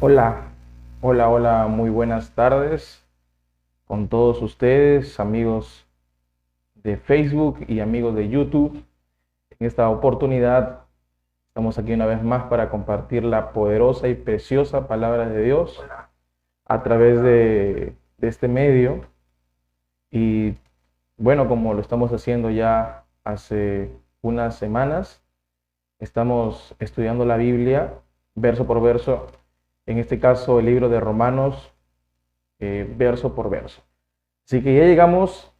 Hola, hola, muy buenas tardes con todos ustedes, amigos de Facebook y amigos de YouTube. En esta oportunidad estamos aquí una vez más para compartir la poderosa y preciosa palabra de Dios a través de este medio. Y bueno, como lo estamos haciendo ya hace unas semanas, estamos estudiando la Biblia verso por verso, en este caso el libro de Romanos verso por verso. Así que ya llegamos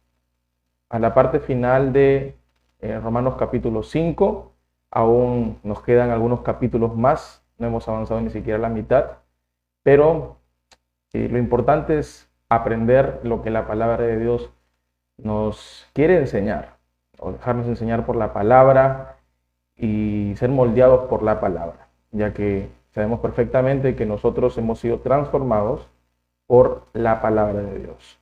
a la parte final de Romanos capítulo 5. Aún nos quedan algunos capítulos más, no hemos avanzado ni siquiera la mitad, pero lo importante es aprender lo que la palabra de Dios nos quiere enseñar, o dejarnos enseñar por la palabra y ser moldeados por la palabra, ya que sabemos perfectamente que nosotros hemos sido transformados por la palabra de Dios.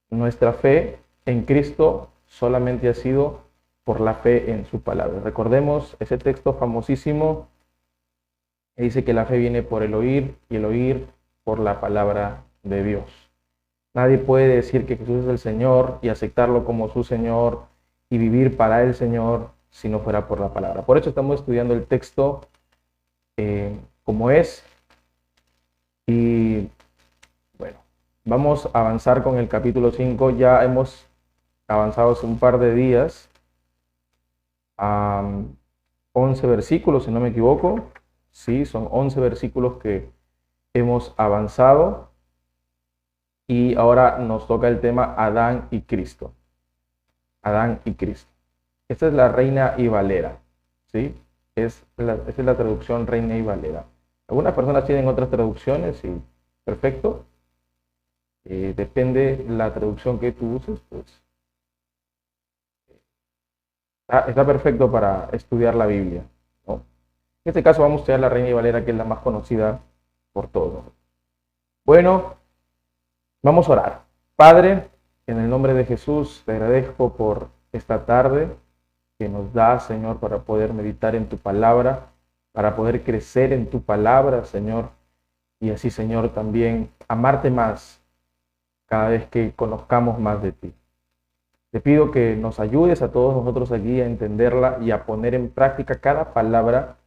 Nuestra fe en Cristo solamente ha sido por la fe en su palabra. Recordemos ese texto famosísimo que dice que la fe viene por el oír y el oír por la palabra de Dios. Nadie puede decir que Jesús es el Señor y aceptarlo como su Señor y vivir para el Señor si no fuera por la palabra. Por eso estamos estudiando el texto como es. Y bueno, vamos a avanzar con el capítulo 5. Ya hemos avanzado hace un par de días a 11 versículos, si no me equivoco. Sí, son 11 versículos que hemos avanzado. Y ahora nos toca el tema Adán y Cristo. Adán y Cristo. Esta es la Reina y Valera, ¿sí? Esta es la traducción Reina y Valera. Algunas personas tienen otras traducciones y perfecto. Depende la traducción que tú uses, pues está perfecto para estudiar la Biblia, ¿no? En este caso vamos a estudiar la Reina y Valera, que es la más conocida por todos. Bueno, vamos a orar. Padre, en el nombre de Jesús, te agradezco por esta tarde que nos da, Señor, para poder meditar en tu palabra, para poder crecer en tu palabra, Señor, y así, Señor, también amarte más cada vez que conozcamos más de ti. Te pido que nos ayudes a todos nosotros aquí a entenderla y a poner en práctica cada palabra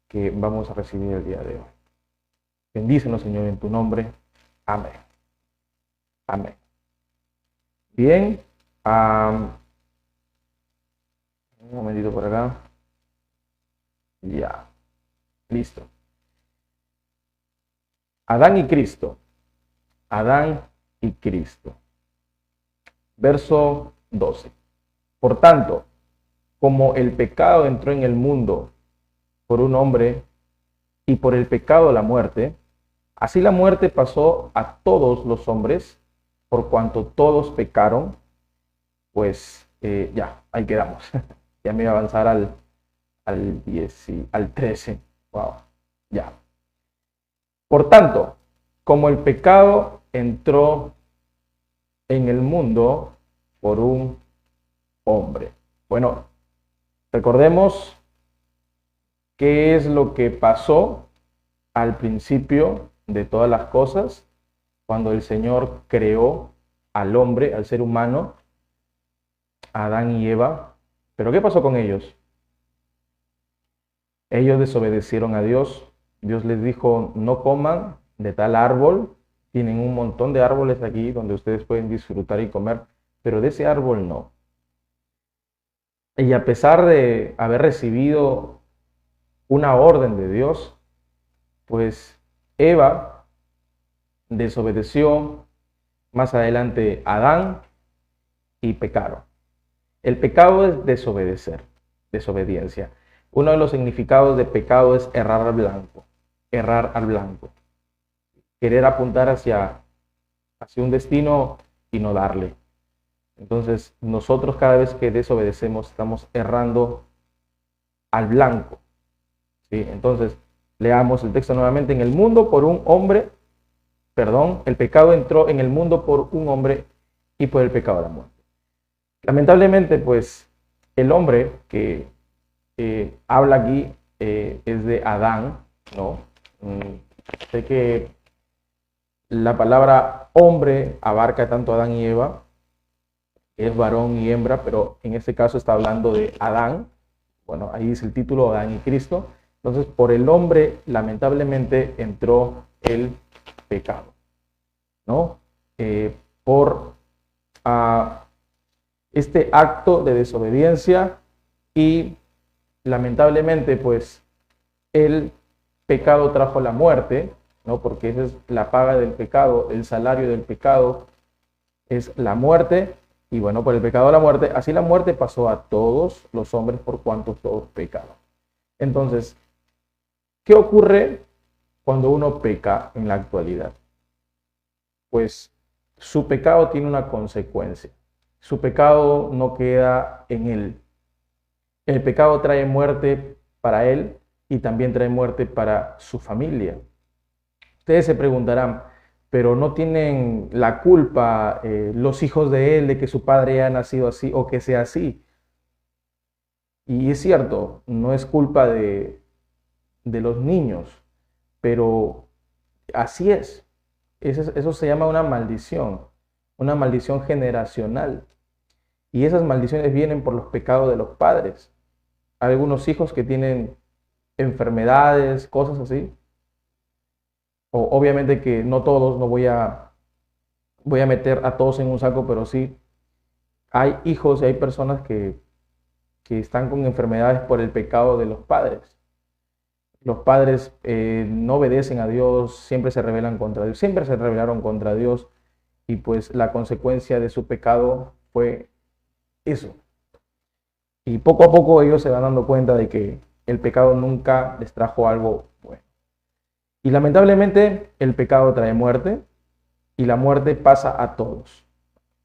que vamos a recibir el día de hoy. Bendícenos, Señor, en tu nombre. Amén. Amén. Bien. Un momentito por acá. Ya. Listo. Adán y Cristo. Adán y Cristo. Verso 12. Por tanto, como el pecado entró en el mundo por un hombre y por el pecado la muerte, así la muerte pasó a todos los hombres por cuanto todos pecaron. Pues ya, ahí quedamos. Ya me iba a avanzar al 10 y al 13. Wow, ya. Por tanto, como el pecado entró en el mundo por un hombre. Bueno, recordemos qué es lo que pasó al principio de todas las cosas, cuando el Señor creó al hombre, al ser humano, a Adán y Eva. Pero ¿qué pasó con ellos? Ellos desobedecieron a Dios. Dios les dijo, no coman de tal árbol. Tienen un montón de árboles aquí donde ustedes pueden disfrutar y comer, pero de ese árbol no. Y a pesar de haber recibido una orden de Dios, pues Eva desobedeció, más adelante Adán, y pecaron. El pecado es desobedecer, desobediencia. Uno de los significados de pecado es errar al blanco, errar al blanco. Querer apuntar hacia un destino y no darle. Entonces, nosotros cada vez que desobedecemos estamos errando al blanco, ¿sí? Entonces, leamos el texto nuevamente. En el mundo por un hombre, perdón, el pecado entró en el mundo por un hombre y por el pecado de la muerte. Lamentablemente, pues, el hombre que habla aquí es de Adán, ¿no? Sé que la palabra hombre abarca tanto a Adán y Eva, es varón y hembra, pero en este caso está hablando de Adán. Bueno, ahí dice el título, Adán y Cristo. Entonces, por el hombre, lamentablemente, entró el pecado, ¿no? Por este acto de desobediencia y lamentablemente, pues, el pecado trajo la muerte, ¿no? Porque esa es la paga del pecado, el salario del pecado es la muerte, y bueno, por el pecado la muerte, así la muerte pasó a todos los hombres por cuanto todos pecaron. Entonces, ¿qué ocurre cuando uno peca en la actualidad? Pues su pecado tiene una consecuencia. Su pecado no queda en él. El pecado trae muerte para él y también trae muerte para su familia. Ustedes se preguntarán, pero no tienen la culpa los hijos de él de que su padre haya nacido así o que sea así. Y es cierto, no es culpa de los niños, pero así es. Eso se llama una maldición generacional. Y esas maldiciones vienen por los pecados de los padres. Hay algunos hijos que tienen enfermedades, cosas así. Obviamente que no todos, no voy a meter a todos en un saco, pero sí hay hijos y hay personas que están con enfermedades por el pecado de los padres. Los padres no obedecen a Dios, siempre se rebelan contra Dios, siempre se rebelaron contra Dios y pues la consecuencia de su pecado fue eso. Y poco a poco ellos se van dando cuenta de que el pecado nunca les trajo algo bueno. Y lamentablemente el pecado trae muerte y la muerte pasa a todos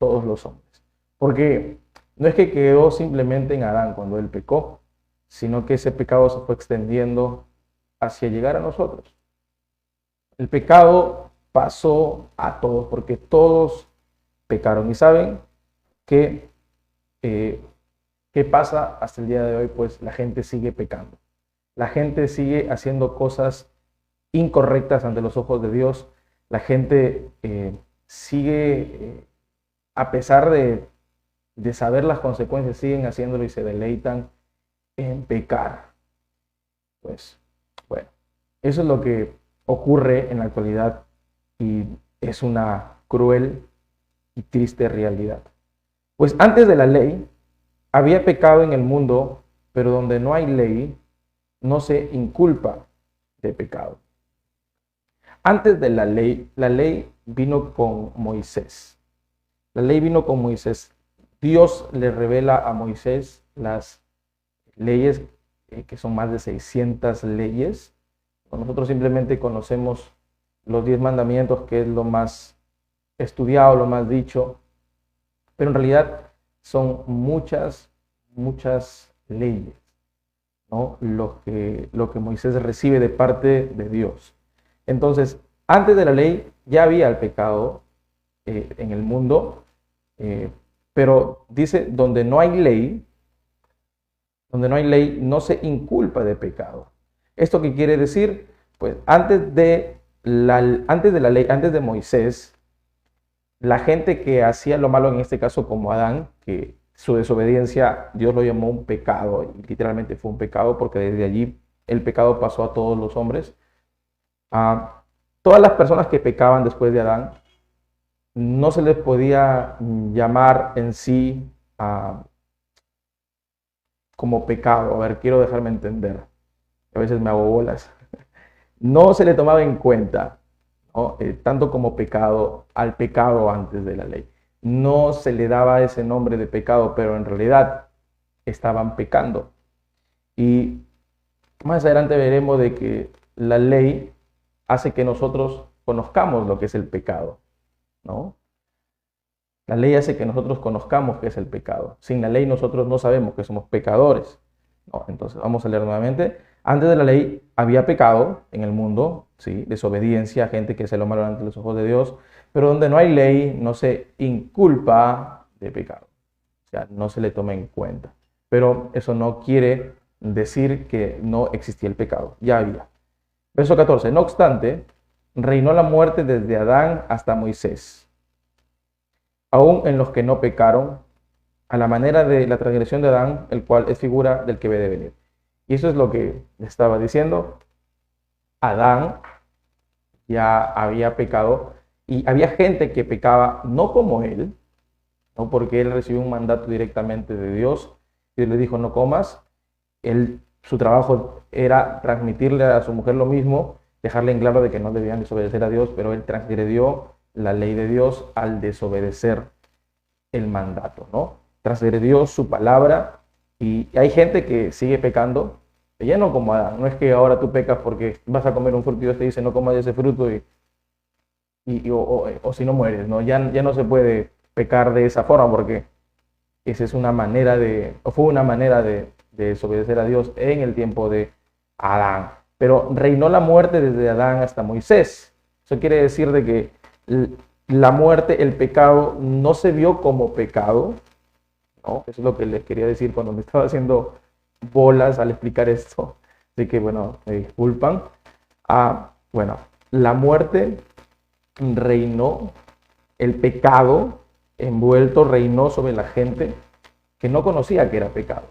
los hombres. Porque no es que quedó simplemente en Adán cuando él pecó, sino que ese pecado se fue extendiendo hacia llegar a nosotros. El pecado pasó a todos porque todos pecaron. Y saben que ¿qué pasa hasta el día de hoy? Pues la gente sigue pecando. La gente sigue haciendo cosas incorrectas ante los ojos de Dios. La gente sigue, a pesar de saber las consecuencias, siguen haciéndolo y se deleitan en pecar. Pues, bueno, eso es lo que ocurre en la actualidad y es una cruel y triste realidad. Pues antes de la ley, había pecado en el mundo, pero donde no hay ley, no se inculpa de pecado. Antes de la ley vino con Moisés. La ley vino con Moisés. Dios le revela a Moisés las leyes, que son más de 600 leyes. Nosotros simplemente conocemos los 10 mandamientos, que es lo más estudiado, lo más dicho, pero en realidad son muchas leyes, ¿no? Lo que Moisés recibe de parte de Dios. Entonces, antes de la ley ya había el pecado en el mundo, pero dice, donde no hay ley no se inculpa de pecado. ¿Esto qué quiere decir? Pues antes de la ley, antes de Moisés, la gente que hacía lo malo, en este caso como Adán, que su desobediencia Dios lo llamó un pecado, y literalmente fue un pecado porque desde allí el pecado pasó a todos los hombres. A todas las personas que pecaban después de Adán, no se les podía llamar en sí como pecado. A ver, quiero dejarme entender. A veces me hago bolas. No se le tomaba en cuenta, ¿no? Tanto como pecado al pecado antes de la ley. No se le daba ese nombre de pecado, pero en realidad estaban pecando. Y más adelante veremos de que la ley hace que nosotros conozcamos lo que es el pecado, ¿no? La ley hace que nosotros conozcamos qué es el pecado. Sin la ley nosotros no sabemos que somos pecadores, ¿no? Entonces vamos a leer nuevamente. Antes de la ley había pecado en el mundo, ¿sí? Desobediencia, gente que hace lo malo ante los ojos de Dios, pero donde no hay ley no se inculpa de pecado. O sea, no se le toma en cuenta. Pero eso no quiere decir que no existía el pecado, ya había. Verso 14. No obstante, reinó la muerte desde Adán hasta Moisés, aún en los que no pecaron, a la manera de la transgresión de Adán, el cual es figura del que ve de venir. Y eso es lo que estaba diciendo. Adán ya había pecado y había gente que pecaba no como él, no porque él recibió un mandato directamente de Dios y le dijo no comas. Su trabajo era transmitirle a su mujer lo mismo, dejarle en claro de que no debían desobedecer a Dios, pero él transgredió la ley de Dios al desobedecer el mandato, ¿no? Transgredió su palabra y hay gente que sigue pecando, ya no como Adán. No es que ahora tú pecas porque vas a comer un fruto y Dios te dice no comas de ese fruto o si no mueres, ¿no? Ya no se puede pecar de esa forma porque esa es una manera fue una manera de desobedecer a Dios en el tiempo de Adán. Pero reinó la muerte desde Adán hasta Moisés. Eso quiere decir de que la muerte, el pecado, no se vio como pecado, ¿no? Eso es lo que les quería decir cuando me estaba haciendo bolas al explicar esto. Así que, bueno, me disculpan. Bueno, la muerte reinó, el pecado envuelto reinó sobre la gente que no conocía que era pecado.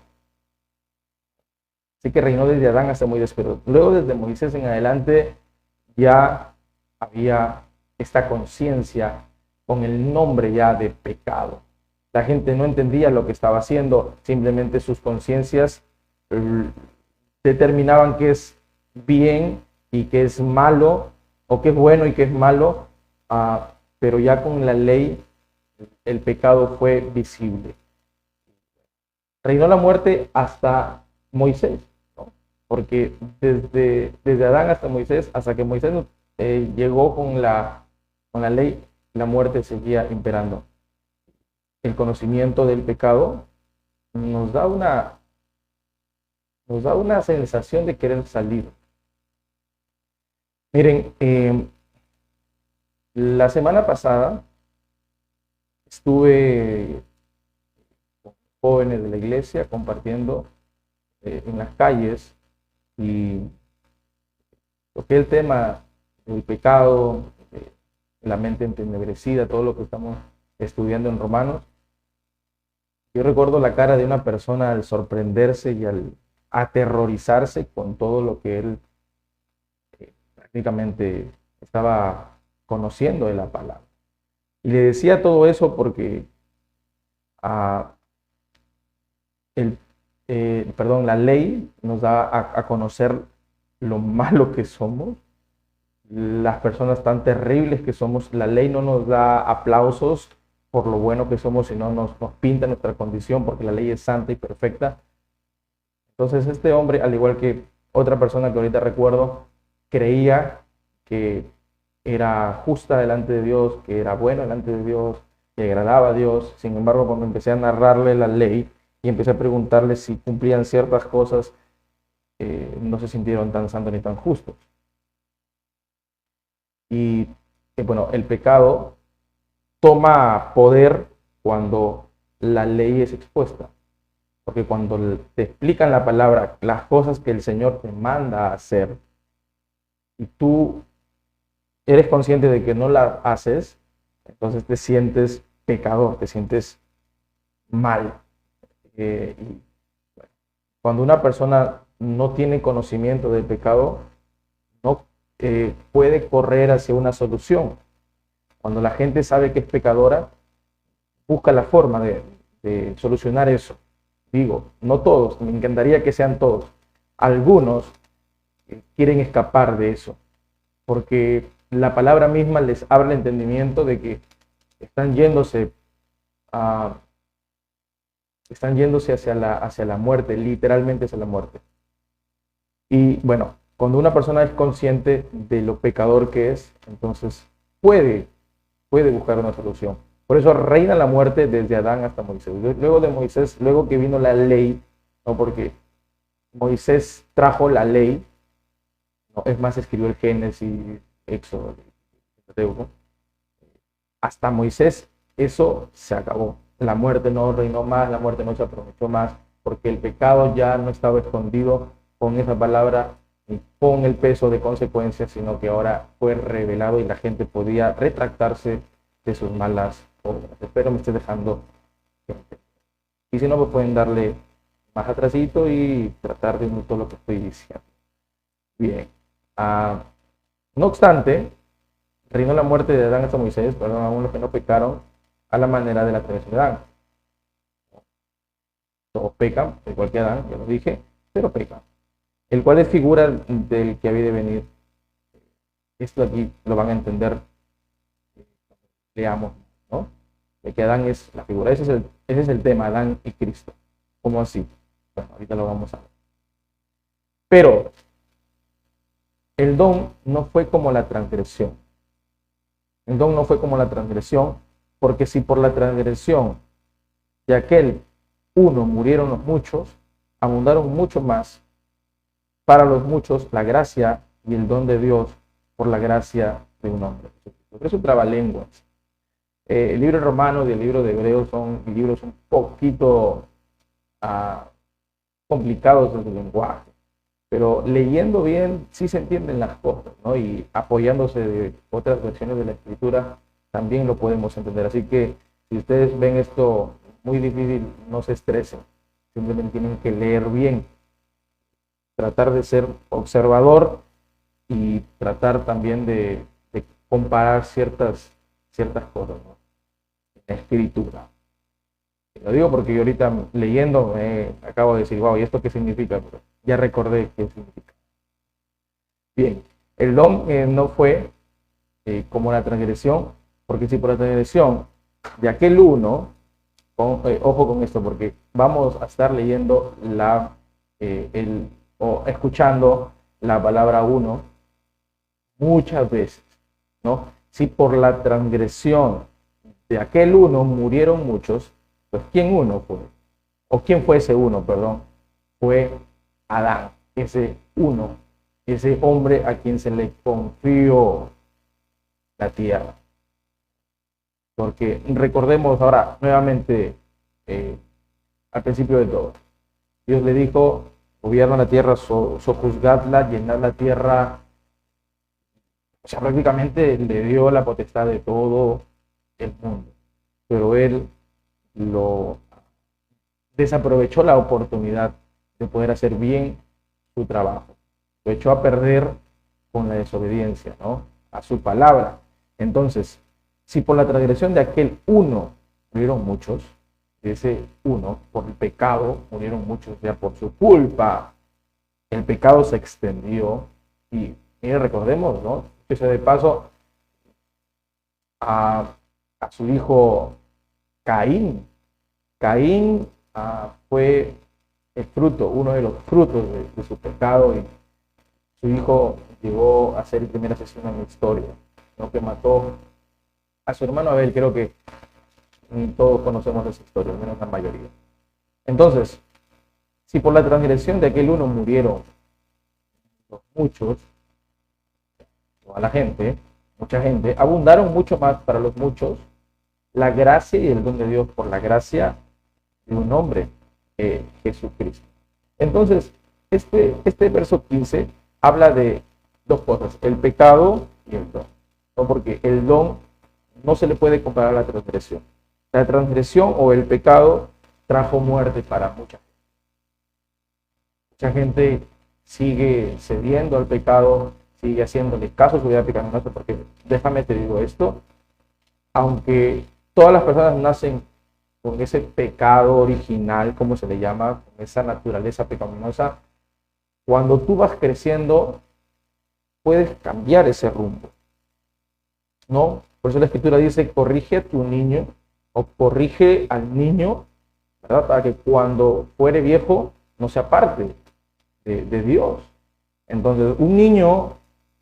Así que reinó desde Adán hasta Moisés, pero luego desde Moisés en adelante ya había esta conciencia con el nombre ya de pecado. La gente no entendía lo que estaba haciendo, simplemente sus conciencias determinaban qué es bien y qué es malo, o qué es bueno y qué es malo, pero ya con la ley el pecado fue visible. Reinó la muerte hasta Moisés, ¿no? Porque desde Adán hasta Moisés, hasta que Moisés llegó con la ley, la muerte seguía imperando. El conocimiento del pecado nos da una sensación de querer salir. Miren, la semana pasada estuve con jóvenes de la iglesia compartiendo en las calles y toqué el tema del pecado, la mente entenebrecida, todo lo que estamos estudiando en Romanos. Yo recuerdo la cara de una persona al sorprenderse y al aterrorizarse con todo lo que él prácticamente estaba conociendo de la palabra. Y le decía todo eso porque la ley nos da a conocer lo malo que somos, las personas tan terribles que somos. La ley no nos da aplausos por lo bueno que somos, sino nos pinta nuestra condición, porque la ley es santa y perfecta. Entonces este hombre, al igual que otra persona que ahorita recuerdo, creía que era justa delante de Dios, que era buena delante de Dios, que agradaba a Dios. Sin embargo, cuando empecé a narrarle la ley y empecé a preguntarle si cumplían ciertas cosas, no se sintieron tan santos ni tan justos. Y bueno, el pecado toma poder cuando la ley es expuesta. Porque cuando te explican la palabra, las cosas que el Señor te manda a hacer, y tú eres consciente de que no las haces, entonces te sientes pecador, te sientes mal. Y cuando una persona no tiene conocimiento del pecado, no puede correr hacia una solución. Cuando la gente sabe que es pecadora, busca la forma de solucionar eso. Digo, no todos, me encantaría que sean todos. Algunos quieren escapar de eso, porque la palabra misma les abre el entendimiento de que están yéndose hacia la muerte, literalmente hacia la muerte. Y bueno, cuando una persona es consciente de lo pecador que es, entonces puede buscar una solución. Por eso reina la muerte desde Adán hasta Moisés. Luego de Moisés, luego que vino la ley, no, porque Moisés trajo la ley, no, es más, escribió el Génesis, Éxodo, ¿no? Hasta Moisés eso se acabó. La muerte no reinó más, la muerte no se aprovechó más, porque el pecado ya no estaba escondido con esa palabra ni con el peso de consecuencias, sino que ahora fue revelado y la gente podía retractarse de sus malas obras. Espero me esté dejando. Y si no, pues pueden darle más atrasito y tratar de todo lo que estoy diciendo. Bien. No obstante, reinó la muerte de Adán hasta Moisés, perdón, aún los que no pecaron a la manera de la tradición de Adán. Todos pecan, igual que Adán, ya lo dije, pero pecan. El cual es figura del que había de venir. Esto aquí lo van a entender, leamos, ¿no? De que Adán es la figura. Ese es el tema, Adán y Cristo. ¿Cómo así? Bueno, ahorita lo vamos a ver. Pero el don no fue como la transgresión. El don no fue como la transgresión, porque si por la transgresión de aquel uno murieron los muchos, abundaron mucho más para los muchos la gracia y el don de Dios por la gracia de un hombre. Es un trabalenguas. El libro romano y el libro de Hebreos son libros un poquito complicados en su lenguaje, pero leyendo bien sí se entienden las cosas, ¿no? Y apoyándose de otras versiones de la escritura también lo podemos entender. Así que si ustedes ven esto muy difícil, no se estresen, simplemente tienen que leer bien, tratar de ser observador y tratar también de comparar ciertas cosas, ¿no? En la escritura. Lo digo porque yo ahorita leyendo acabo de decir, wow, ¿y esto qué significa? Pero ya recordé qué significa. Bien, el don no fue como la transgresión, porque si por la transgresión de aquel uno, ojo con esto, porque vamos a estar leyendo o escuchando la palabra uno muchas veces, ¿no? Si por la transgresión de aquel uno murieron muchos, pues ¿quién uno fue? ¿O quién fue ese uno, perdón? Fue Adán, ese uno, ese hombre a quien se le confió la tierra. Porque recordemos ahora nuevamente al principio de todo. Dios le dijo, gobierna la tierra, sojuzgadla, llenad la tierra. O sea, prácticamente le dio la potestad de todo el mundo. Pero él desaprovechó la oportunidad de poder hacer bien su trabajo. Lo echó a perder con la desobediencia, ¿no? A su palabra. Entonces, si por la transgresión de aquel uno murieron muchos, de ese uno, por el pecado murieron muchos, ya por su culpa, el pecado se extendió y recordemos, ¿no? Que se de paso a su hijo Caín. Caín fue el fruto, uno de los frutos de su pecado, y su hijo llegó a ser el primer asesino en la historia, ¿no? Que mató a su hermano Abel. Creo que todos conocemos esa historia, al menos la mayoría. Entonces, si por la transgresión de aquel uno murieron los muchos, toda la gente, mucha gente, abundaron mucho más para los muchos la gracia y el don de Dios por la gracia de un hombre, Jesucristo. Entonces, este verso 15 habla de dos cosas, el pecado y el don, ¿no? Porque el don no se le puede comparar a la transgresión. La transgresión o el pecado trajo muerte para mucha gente. Mucha gente sigue cediendo al pecado, sigue haciéndole caso a su vida pecaminosa, porque déjame te digo esto, aunque todas las personas nacen con ese pecado original, como se le llama, con esa naturaleza pecaminosa, cuando tú vas creciendo, puedes cambiar ese rumbo, ¿no? Por eso la Escritura dice, corrige a tu niño, o corrige al niño, ¿verdad? Para que cuando fuere viejo no se aparte de Dios. Entonces, un niño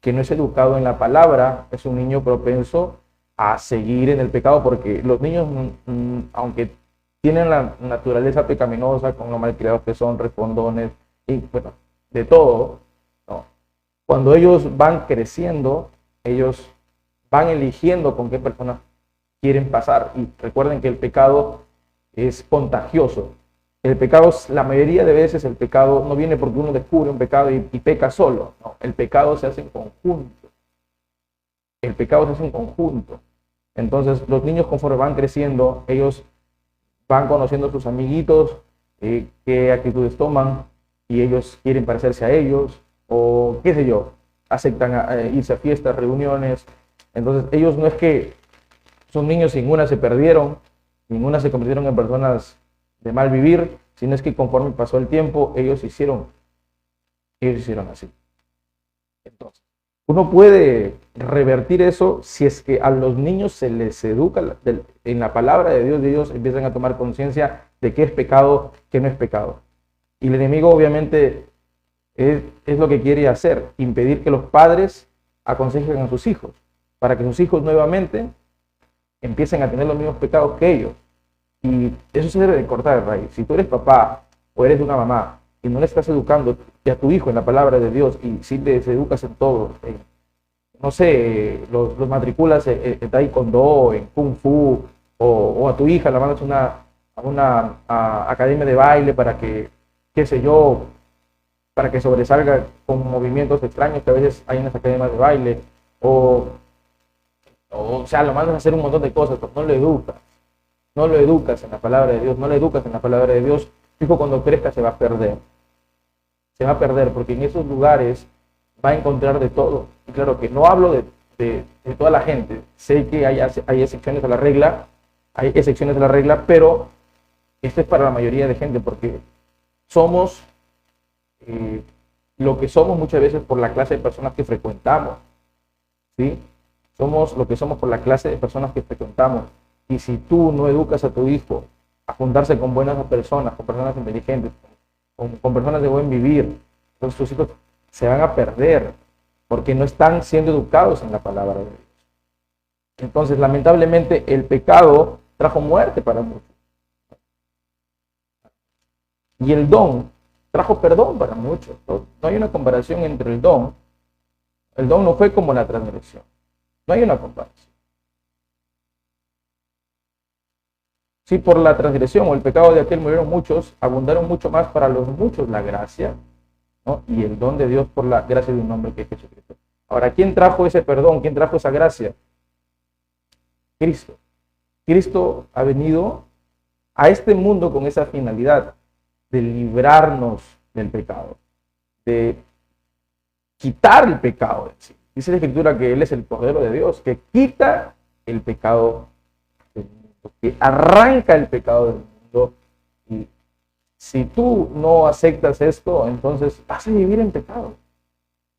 que no es educado en la palabra es un niño propenso a seguir en el pecado, porque los niños, aunque tienen la naturaleza pecaminosa, con lo malcriados que son, respondones, y bueno, de todo, ¿no? Cuando ellos van creciendo, ellos van eligiendo con qué personas quieren pasar. Y recuerden que el pecado es contagioso. El pecado, la mayoría de veces el pecado no viene porque uno descubre un pecado y peca solo. No, el pecado se hace en conjunto. El pecado se hace en conjunto. Entonces los niños conforme van creciendo, ellos van conociendo a sus amiguitos, qué actitudes toman y ellos quieren parecerse a ellos o qué sé yo, aceptan irse a fiestas, reuniones. Entonces ellos no es que son niños y ninguna se perdieron, ninguna se convirtieron en personas de mal vivir, sino es que conforme pasó el tiempo ellos hicieron así. Entonces, uno puede revertir eso si es que a los niños se les educa en la palabra de Dios, y ellos empiezan a tomar conciencia de qué es pecado, qué no es pecado. Y el enemigo obviamente es lo que quiere hacer, impedir que los padres aconsejen a sus hijos, para que sus hijos nuevamente empiecen a tener los mismos pecados que ellos. Y eso se debe de cortar de raíz. Si tú eres papá o eres una mamá y no le estás educando a tu hijo en la palabra de Dios y si les educas en todo, no sé, los matriculas en taekwondo, en kung fu, o a tu hija la mandas a una academia de baile para que, qué sé yo, para que sobresalga con movimientos extraños que a veces hay en las academias de baile, o sea, lo mandas a hacer un montón de cosas, pero no lo educas en la palabra de Dios, no lo educas en la palabra de Dios, tu hijo cuando crezca se va a perder. Se va a perder porque en esos lugares va a encontrar de todo. Y claro que no hablo de toda la gente, sé que hay excepciones a la regla, pero esto es para la mayoría de gente porque somos lo que somos muchas veces por la clase de personas que frecuentamos, ¿sí? Somos lo que somos por la clase de personas que frecuentamos. Y si tú no educas a tu hijo a juntarse con buenas personas, con personas inteligentes, con personas de buen vivir, entonces tus hijos se van a perder porque no están siendo educados en la palabra de Dios. Entonces, lamentablemente, el pecado trajo muerte para muchos. Y el don trajo perdón para muchos. No hay una comparación entre el don. El don no fue como la transgresión. No hay una comparación. Si por la transgresión o el pecado de aquel murieron muchos, abundaron mucho más para los muchos la gracia, ¿no? Y el don de Dios por la gracia de un hombre que es Jesucristo. Ahora, ¿quién trajo ese perdón? ¿Quién trajo esa gracia? Cristo. Cristo ha venido a este mundo con esa finalidad de librarnos del pecado, de quitar el pecado de sí. Dice la Escritura que Él es el Cordero de Dios, que quita el pecado del mundo, que arranca el pecado del mundo. Y si tú no aceptas esto, entonces vas a vivir en pecado.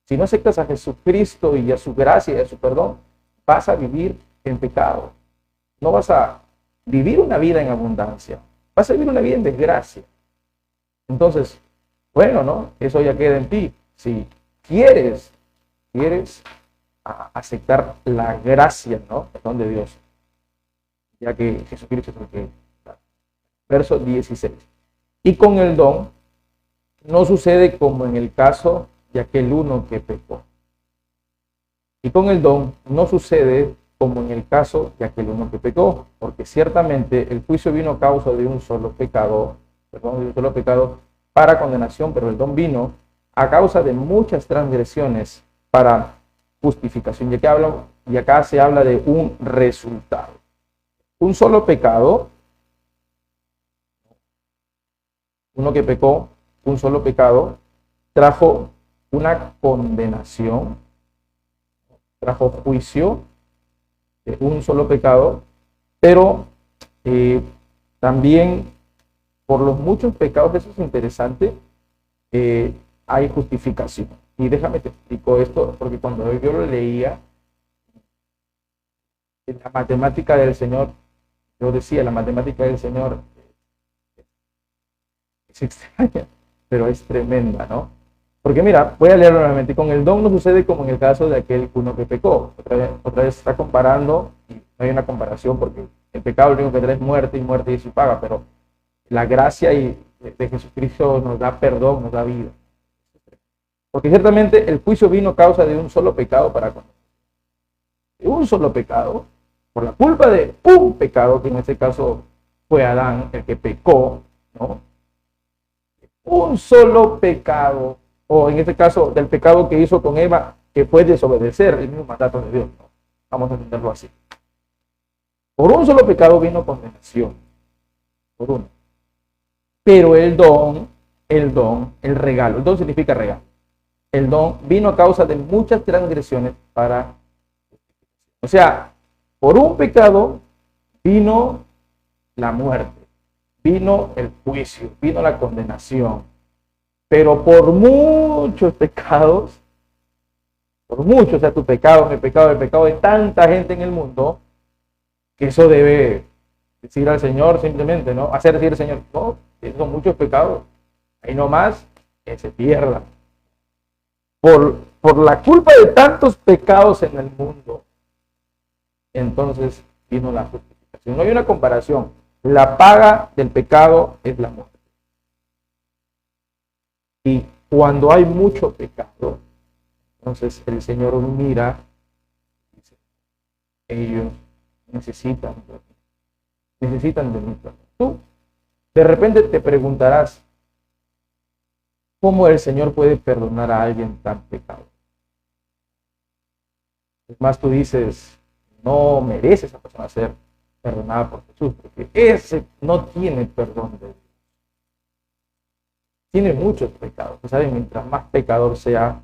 Si no aceptas a Jesucristo y a su gracia y a su perdón, vas a vivir en pecado. No vas a vivir una vida en abundancia, vas a vivir una vida en desgracia. Entonces, bueno, ¿no? Eso ya queda en ti. Si quieres aceptar la gracia, ¿no? El don de Dios, ya que Jesucristo es el que da. Verso 16. Y con el don no sucede como en el caso de aquel uno que pecó. Y con el don no sucede como en el caso de aquel uno que pecó, porque ciertamente el juicio vino a causa de un solo pecado, para condenación, pero el don vino a causa de muchas transgresiones para justificación. Y acá se habla de un resultado. Un solo pecado, uno que pecó, un solo pecado, trajo una condenación, trajo juicio de un solo pecado, pero también por los muchos pecados, eso es interesante, hay justificación. Y déjame te explico esto, porque cuando yo lo leía, en la matemática del Señor, yo decía, la matemática del Señor es extraña, pero es tremenda, ¿no? Porque mira, voy a leerlo nuevamente. Con el don no sucede como en el caso de aquel uno que pecó. Otra vez está comparando, y no hay una comparación porque el pecado lo único que trae es muerte, y muerte y su paga, pero la gracia de Jesucristo nos da perdón, nos da vida. Porque ciertamente el juicio vino a causa de un solo pecado para condenar. Un solo pecado, por la culpa de un pecado, que en este caso fue Adán el que pecó, ¿no? un solo pecado, o en este caso del pecado que hizo con Eva, que fue desobedecer el mismo mandato de Dios, ¿no? Vamos a entenderlo así. Por un solo pecado vino condenación, por uno. Pero el regalo, el don significa regalo. El don vino a causa de muchas transgresiones para... O sea, por un pecado vino la muerte, vino el juicio, vino la condenación. Pero por muchos pecados, por muchos, o sea, tu pecado, mi pecado, el pecado de tanta gente en el mundo, que eso debe decir al Señor simplemente, ¿no? Hacer decir al Señor, no, son muchos pecados, ahí nomás que se pierda. Por la culpa de tantos pecados en el mundo, entonces vino la justificación. No hay una comparación. La paga del pecado es la muerte. Y cuando hay mucho pecado, entonces el Señor mira y dice, ellos necesitan de mí. Tú de repente te preguntarás, ¿cómo el Señor puede perdonar a alguien tan pecado? Es más, tú dices, no merece esa persona ser perdonada por Jesús, porque ese no tiene perdón de Dios. Tiene muchos pecados. ¿Saben? Mientras más pecador sea,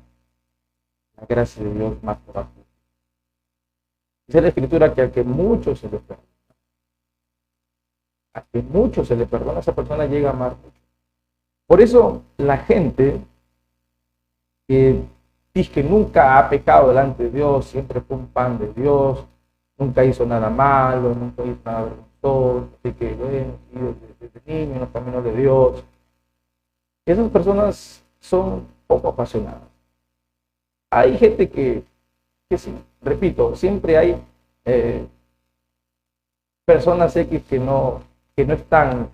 la gracia de Dios más por abajo. Dice la Escritura que al que mucho se le perdona, a que mucho se le perdona, esa persona llega a amar mucho. Por eso la gente que dice que nunca ha pecado delante de Dios, siempre fue un pan de Dios, nunca hizo nada malo, nunca hizo nada vergonzoso, así que bueno, desde niño en los caminos de Dios. Esas personas son poco apasionadas. Hay gente que sí, repito, siempre hay personas X que no están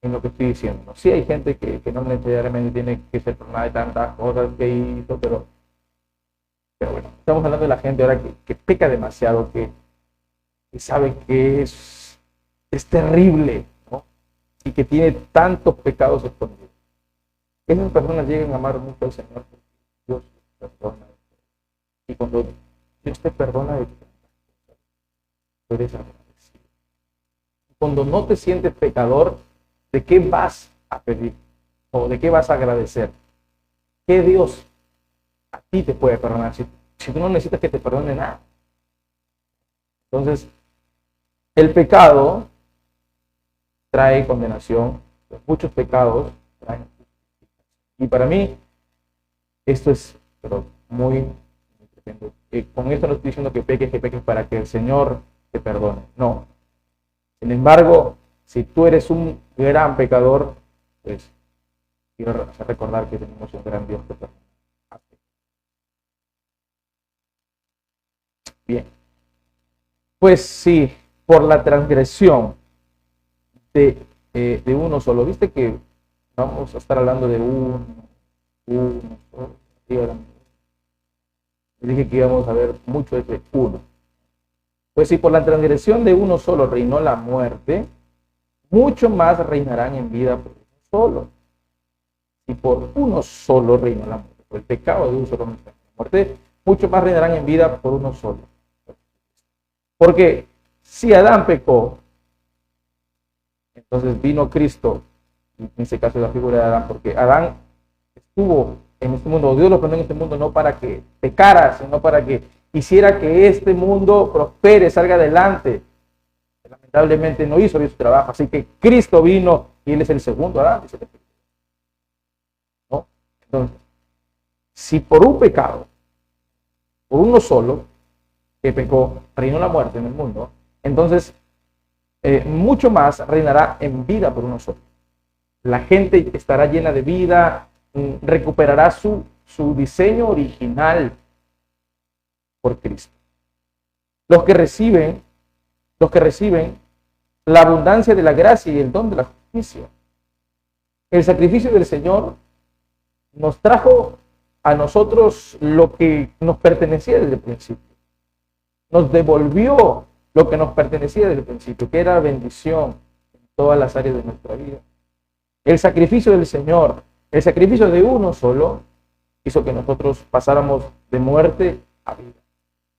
en lo que estoy diciendo. Sí hay gente que no necesariamente tiene que ser perdonada de tantas cosas que hizo, pero bueno, estamos hablando de la gente ahora que peca demasiado, que sabe que es terrible, ¿no? Y que tiene tantos pecados escondidos. Esas personas llegan a amar mucho al Señor porque Dios les perdona. Y cuando Dios te perdona, tú eres agradecido. Cuando no te sientes pecador, ¿de qué vas a pedir? ¿O de qué vas a agradecer? ¿Qué Dios a ti te puede perdonar? Si tú no necesitas que te perdone nada. Entonces, el pecado trae condenación. Muchos pecados traen justificación. Y para mí, esto es pero muy tremendo. Con esto no estoy diciendo que peques para que el Señor te perdone. No. Sin embargo, si tú eres un gran pecador, pues quiero hacer recordar que tenemos un gran Dios que perdona. Bien. Pues sí, por la transgresión de uno solo. Viste que vamos a estar hablando de uno solo. Dije que íbamos a ver mucho de uno. Pues si por la transgresión de uno solo reinó la muerte, mucho más reinarán en vida por uno solo. Si por uno solo reinó la muerte, por el pecado de un solo la muerte, mucho más reinarán en vida por uno solo. Porque si Adán pecó, entonces vino Cristo, en este caso la figura de Adán, porque Adán estuvo en este mundo, Dios lo pone en este mundo no para que pecara, sino para que hiciera que este mundo prospere, salga adelante. Lamentablemente no hizo bien su trabajo, así que Cristo vino y Él es el segundo Adán, dice la Escritura. ¿No? Entonces, si por un pecado, por uno solo, que pecó, reinó la muerte en el mundo, entonces mucho más reinará en vida por uno solo. La gente estará llena de vida, recuperará su diseño original por Cristo. Los que reciben la abundancia de la gracia y el don de la justicia. El sacrificio del Señor nos trajo a nosotros lo que nos pertenecía desde el principio. Nos devolvió lo que nos pertenecía desde el principio, que era bendición en todas las áreas de nuestra vida. El sacrificio del Señor, el sacrificio de uno solo, hizo que nosotros pasáramos de muerte a vida.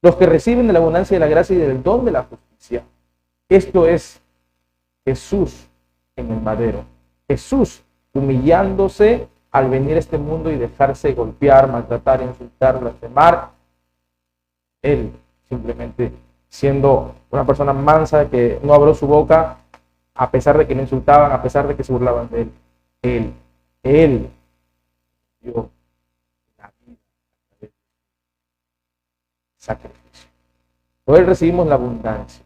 Los que reciben de la abundancia de la gracia y del don de la justicia. Esto es Jesús en el madero. Jesús humillándose al venir a este mundo y dejarse golpear, maltratar, insultar, blasfemar. Él simplemente siendo una persona mansa que no abrió su boca, a pesar de que lo insultaban, a pesar de que se burlaban de él. Él dio la vida del sacrificio. Por él recibimos la abundancia.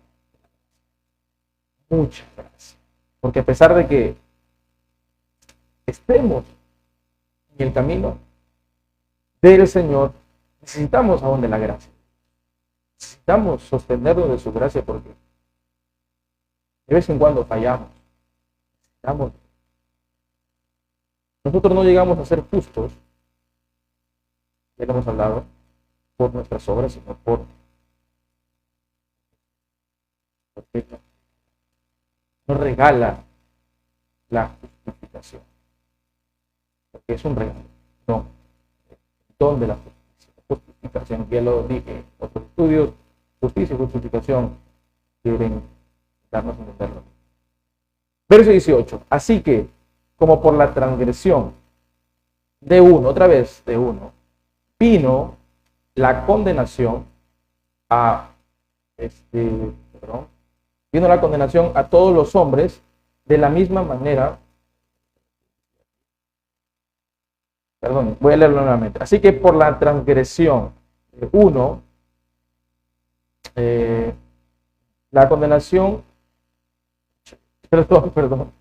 Muchas gracias. Porque a pesar de que estemos en el camino del Señor, necesitamos aún de la gracia. Necesitamos sostenernos de su gracia porque de vez en cuando fallamos. Nosotros no llegamos a ser justos, ya lo hemos hablado, por nuestras obras, sino porque nos regala la justificación. Porque es un regalo, no, el don de la justificación. Ya lo dije en otros estudios, justicia y justificación quieren darnos a entenderlo. Verso 18. Así que, como por la transgresión de uno, otra vez de uno, vino la condenación vino la condenación a todos los hombres de la misma manera. Perdón, voy a leerlo nuevamente. Así que por la transgresión de uno, la condenación, perdón.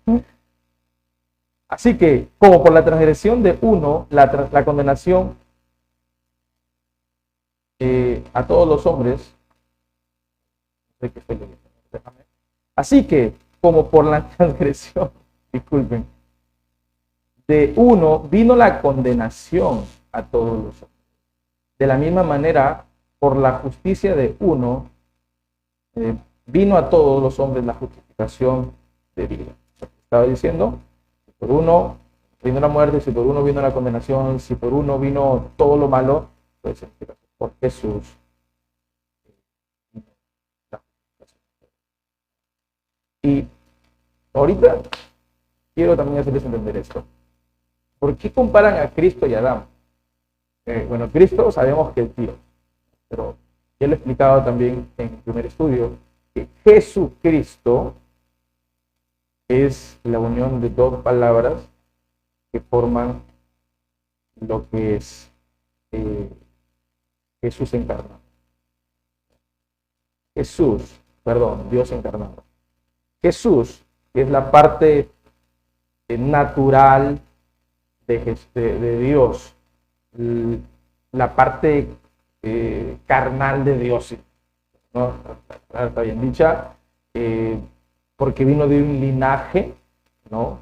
Así que, como por la transgresión de uno, la condenación a todos los hombres, así que, como por la transgresión, disculpen, de uno vino la condenación a todos los hombres. De la misma manera, por la justicia de uno, vino a todos los hombres la justificación de vida. Estaba diciendo, si por uno vino la muerte, si por uno vino la condenación, si por uno vino todo lo malo, pues por Jesús. Y ahorita quiero también hacerles entender esto. ¿Por qué comparan a Cristo y a Adán? Bueno, Cristo sabemos que es Dios, pero ya lo he explicado también en el primer estudio, que Jesucristo es la unión de dos palabras que forman lo que es Jesús encarnado. Dios encarnado. Jesús es la parte natural de Dios, la parte carnal de Dios, ¿no? Está bien dicha, porque vino de un linaje, ¿no?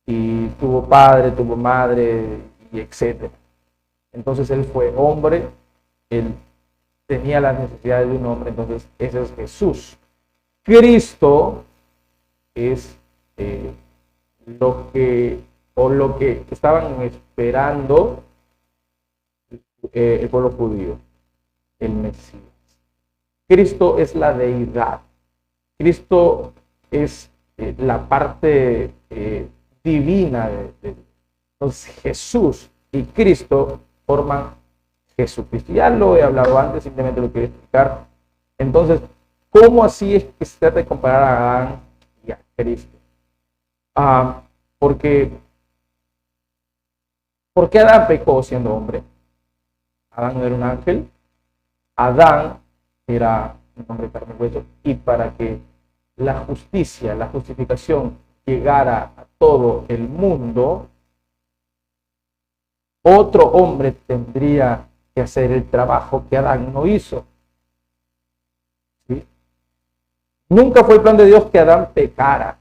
Y tuvo padre, tuvo madre, y etc. Entonces él fue hombre, él tenía las necesidades de un hombre, entonces ese es Jesús. Cristo es lo que estaban esperando el pueblo judío, el Mesías. Cristo es la deidad. Cristo es la parte divina de entonces Jesús y Cristo forman Jesucristo. Ya lo he hablado antes, simplemente lo quiero explicar. Entonces, ¿cómo así es que se trata de comparar a Adán y a Cristo? ¿Por qué Adán pecó siendo hombre? Adán no era un ángel. Adán era un hombre de carne y hueso. Y para que la justicia, la justificación llegara a todo el mundo, otro hombre tendría que hacer el trabajo que Adán no hizo. ¿Sí? Nunca fue el plan de Dios que Adán pecara.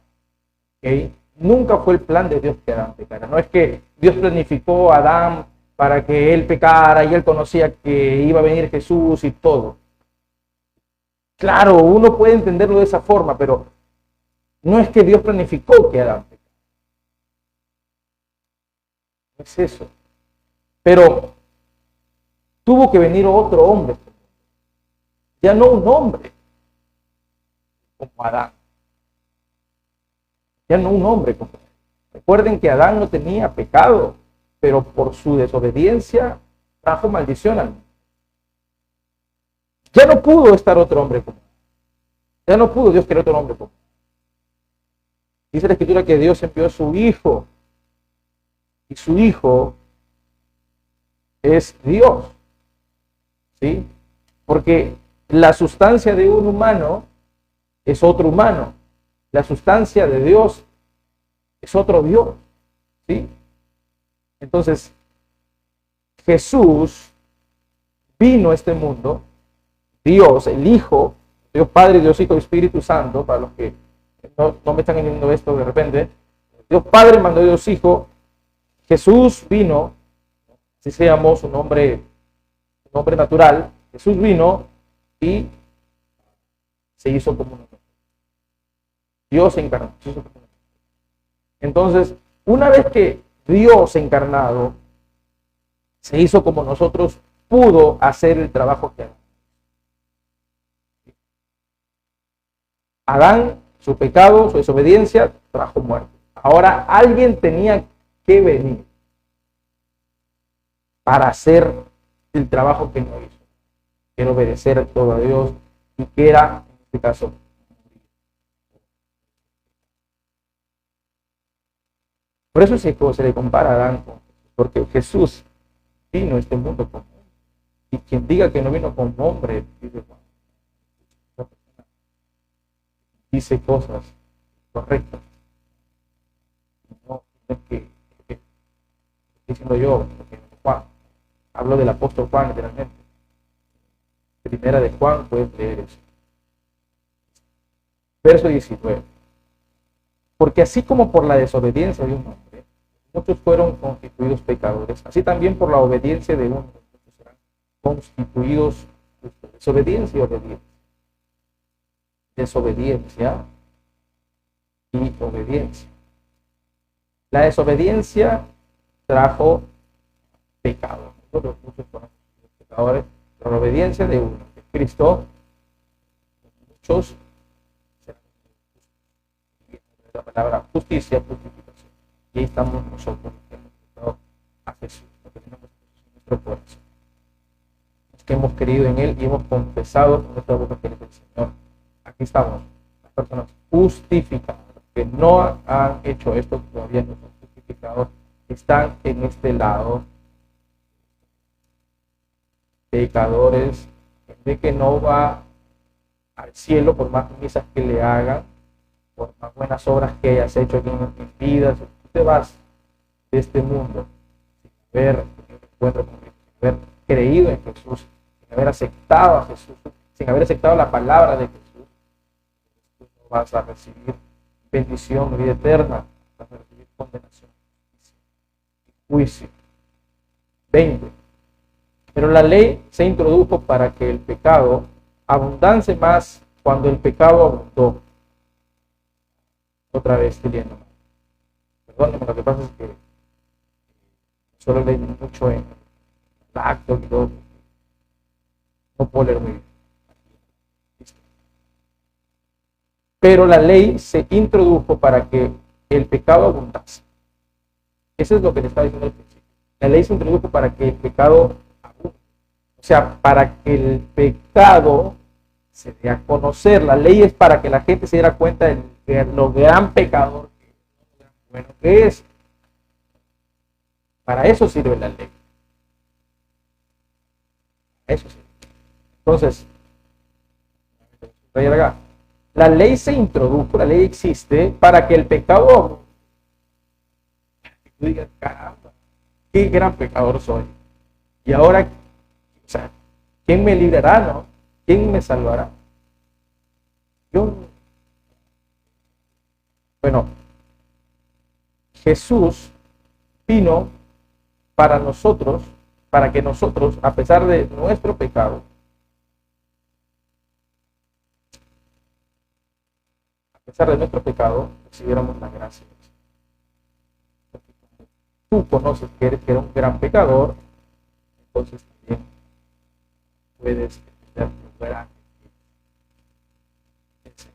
¿Okay? Nunca fue el plan de Dios que Adán pecara. No es que Dios planificó a Adán para que él pecara y él conocía que iba a venir Jesús y todo. Claro, uno puede entenderlo de esa forma, pero no es que Dios planificó que Adán pecara. No es eso. Pero tuvo que venir otro hombre, ya no un hombre como Adán, ya no un hombre como Adán. Recuerden que Adán no tenía pecado, pero por su desobediencia trajo maldición al mundo. Ya no pudo estar otro hombre como Adán. Ya no pudo Dios querer otro hombre como Adán. Dice la Escritura que Dios envió a su Hijo, y su Hijo es Dios, ¿sí? Porque la sustancia de un humano es otro humano, la sustancia de Dios es otro Dios, ¿sí? Entonces, Jesús vino a este mundo, Dios, el Hijo, Dios Padre, Dios Hijo y Espíritu Santo, para los que no me están entendiendo esto de repente, Dios Padre mandó a Dios Hijo, Jesús vino, así se llamó su nombre natural, Jesús vino y se hizo como nosotros. Dios se encarnó. Entonces, una vez que Dios encarnado se hizo como nosotros, pudo hacer el trabajo que Adán. Adán, su pecado, su desobediencia, trajo muerte. Ahora alguien tenía que venir para hacer el trabajo que no hizo, que era obedecer todo a Dios y que era, en este caso, por eso se le compara a Adán con Jesús, porque Jesús vino a este mundo como hombre. Y quien diga que no vino como hombre, dice cosas correctas. No es que estoy diciendo yo, porque Juan, hablo del apóstol Juan literalmente. Primera de Juan, puedes leer eso. Verso 19. Porque así como por la desobediencia de un hombre, muchos fueron constituidos pecadores, así también por la obediencia de uno, muchos serán constituidos justos. Desobediencia y obediencia. Desobediencia y obediencia. La desobediencia trajo pecado. Muchos fueron pecadores, pero la obediencia de uno, de Cristo, muchos serán justos. La palabra justicia, justificación. Y ahí estamos nosotros, que hemos aceptado a Jesús, lo que tenemos en nuestro corazón. Los que hemos creído en Él y hemos confesado con nuestra boca que Él es el Señor. Aquí estamos, las personas justificadas, que no han hecho esto, todavía no son justificados, están en este lado, pecadores, de que no va al cielo por más misas que le hagan, por más buenas obras que hayas hecho aquí en vida. Si tú te vas de este mundo sin haber encuentro con Cristo, sin haber creído en Jesús, sin haber aceptado a Jesús, sin haber aceptado la palabra de Jesús, tú no vas a recibir bendición, vida eterna, vas a recibir condenación y juicio. 20. Pero la ley se introdujo para que el pecado abundase más cuando el pecado abundó. Otra vez estoy leyendo. Perdónenme, lo que pasa es que solo leí mucho en el acto y todo. No puedo leer muy bien. Pero la ley se introdujo para que el pecado abundase. Eso es lo que le estaba diciendo al principio. La ley se introdujo para que el pecado abunde. O sea, para que el pecado se dé a conocer. La ley es para que la gente se diera cuenta de lo gran pecador que es, lo gran bueno que es. Para eso sirve la ley. Eso sirve. Entonces, la ley se introdujo, la ley existe para que el pecado, que tú digas, caramba, qué gran pecador soy. Y ahora, o sea, ¿quién me librará, no? ¿Quién me salvará? Yo. Bueno, Jesús vino para nosotros, para que nosotros, a pesar de nuestro pecado, recibiéramos la gracia. tú conoces que era un gran pecador, entonces también puedes entender lo grande que es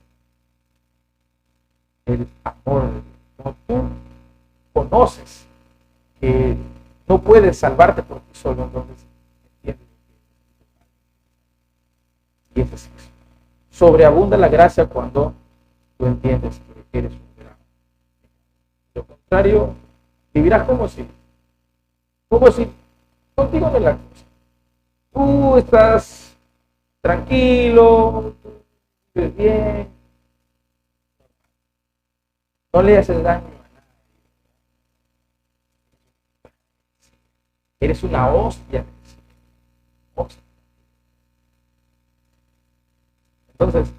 el amor de Dios. Cuando tú conoces que no puedes salvarte por ti solo, entonces entiendes que es eso. Sobreabunda la gracia cuando tú entiendes que eres un gran. De lo contrario, vivirás como si contigo no es la cosa. Tú estás tranquilo, tú vives bien, no le haces daño a nadie. Eres una hostia. Entonces,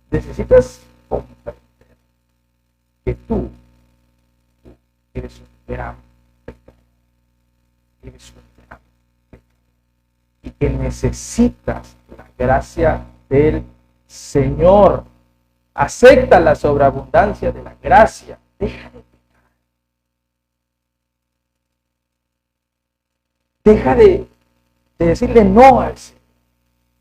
necesitas comprender que tú eres un gran pecador, eres un gran pecador, y que necesitas la gracia del Señor. Acepta la sobreabundancia de la gracia. Deja de pecar. Deja de decirle no al Señor.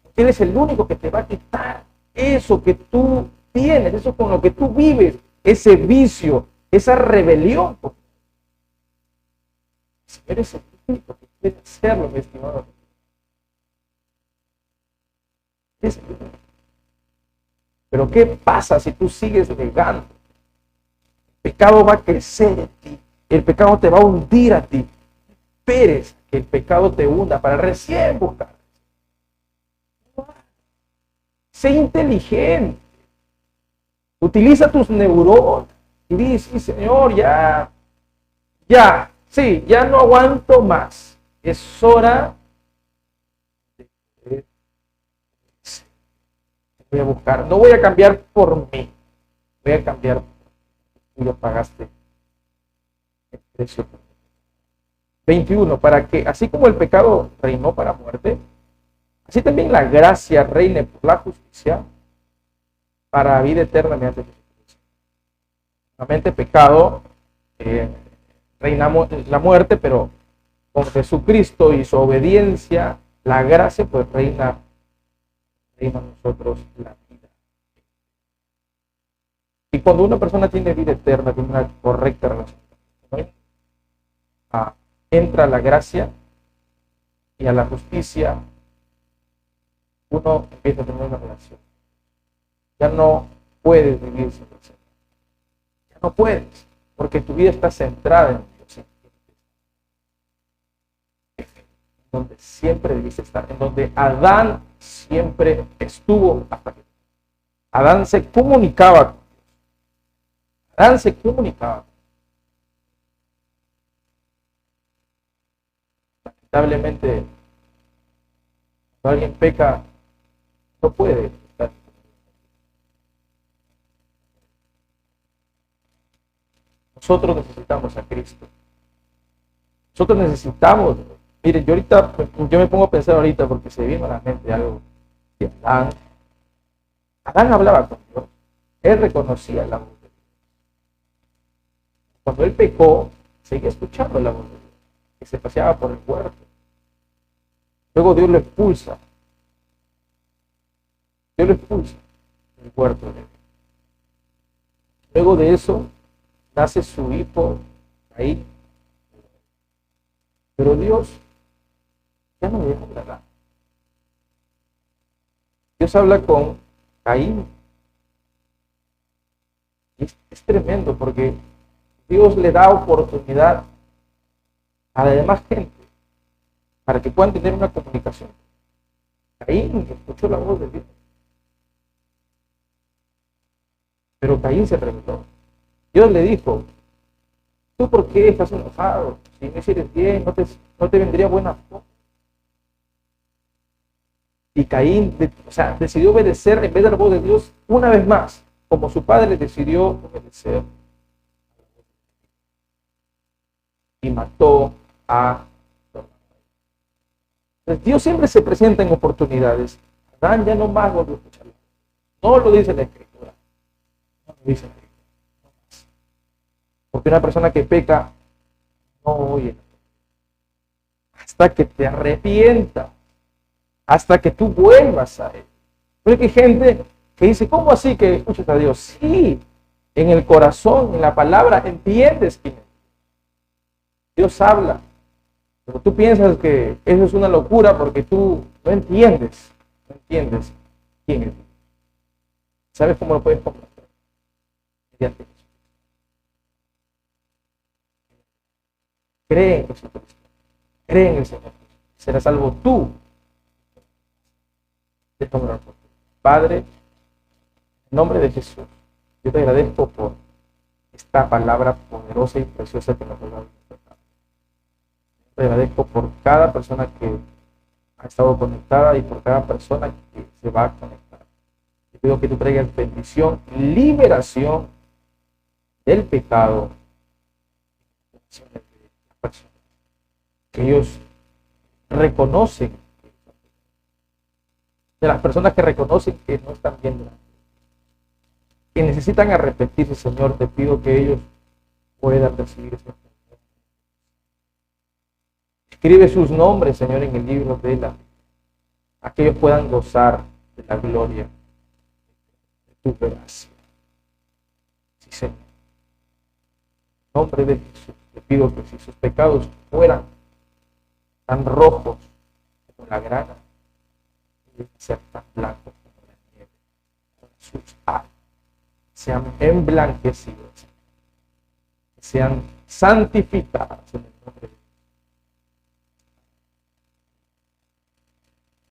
Porque Él es el único que te va a quitar eso que tú tienes, eso con lo que tú vives, ese vicio, esa rebelión. El Señor es el único que puede hacerlo, mi estimado. Es el único. Pero ¿qué pasa si tú sigues negando? El pecado va a crecer en ti. El pecado te va a hundir a ti. Esperes que el pecado te hunda para recién buscar. Sé inteligente. Utiliza tus neuronas y dice, sí, Señor, ya no aguanto más. Es hora de voy a buscar, no voy a cambiar por mí, voy a cambiar, tú ya pagaste el precio. 21, para que así como el pecado reinó para muerte, así también la gracia reine por la justicia para vida eterna mediante Jesucristo. Nuevamente pecado reinamos la muerte, pero con Jesucristo y su obediencia, la gracia pues reina a nosotros la vida. Y cuando una persona tiene vida eterna, tiene una correcta relación con Dios, entra a la gracia y a la justicia, uno empieza a tener una relación. Ya no puedes vivir sin el Señor. Ya no puedes, porque tu vida está centrada en Dios, en donde siempre debiste estar, en donde Adán siempre estuvo hasta que Adán se comunicaba con Dios. Adán se comunicaba. Lamentablemente, cuando alguien peca, no puede estar. Nosotros necesitamos a Cristo. Nosotros necesitamos. Miren, yo me pongo a pensar ahorita porque se vino a la mente algo de Adán. Adán hablaba con Dios. Él reconocía la voz de Dios. Cuando él pecó, seguía escuchando la voz de Dios, que se paseaba por el huerto. Luego Dios lo expulsa. Dios lo expulsa del huerto de Dios. Luego de eso, nace su hijo ahí. Pero Dios ya no le habla. Dios habla con Caín. Es tremendo porque Dios le da oportunidad a la demás gente para que puedan tener una comunicación. Caín escuchó la voz de Dios. Pero Caín se rebeló. Dios le dijo, ¿tú por qué estás enojado? Si me hicieres bien, no te vendría buena forma. Y Caín, decidió obedecer en vez de la voz de Dios una vez más, como su padre decidió obedecer. Y mató a su hermano. Entonces, Dios siempre se presenta en oportunidades. Adán ya no más volvió a escucharlo. No lo dice la Escritura. No lo dice la Escritura. No más. Porque una persona que peca oyen. Hasta que te arrepientas, hasta que tú vuelvas a Él. Porque hay gente que dice, ¿cómo así que escuchas a Dios? Sí, en el corazón, en la palabra, entiendes quién es. Dios habla, pero tú piensas que eso es una locura porque tú no entiendes quién es Dios. ¿Sabes cómo lo puedes comprender? Mediante Jesús. Cree en Jesucristo, cree en el Señor. Serás salvo tú. Padre, en nombre de Jesús, yo te agradezco por esta palabra poderosa y preciosa que nos ha dado. Te agradezco por cada persona que ha estado conectada y por cada persona que se va a conectar. Te pido que tú traigas bendición, liberación del pecado, que ellos reconocen, de las personas que reconocen que no están viendo, que necesitan arrepentirse. Señor, te pido que ellos puedan recibir ese perdón. Escribe sus nombres, Señor, en el libro de la vida, a que ellos puedan gozar de la gloria de tu gracia. Sí, Señor. En nombre de Jesús, te pido que si sus pecados fueran tan rojos como la grana, deben ser tan blancos como la nieve. Sus actos sean emblanquecidos, sean santificados en el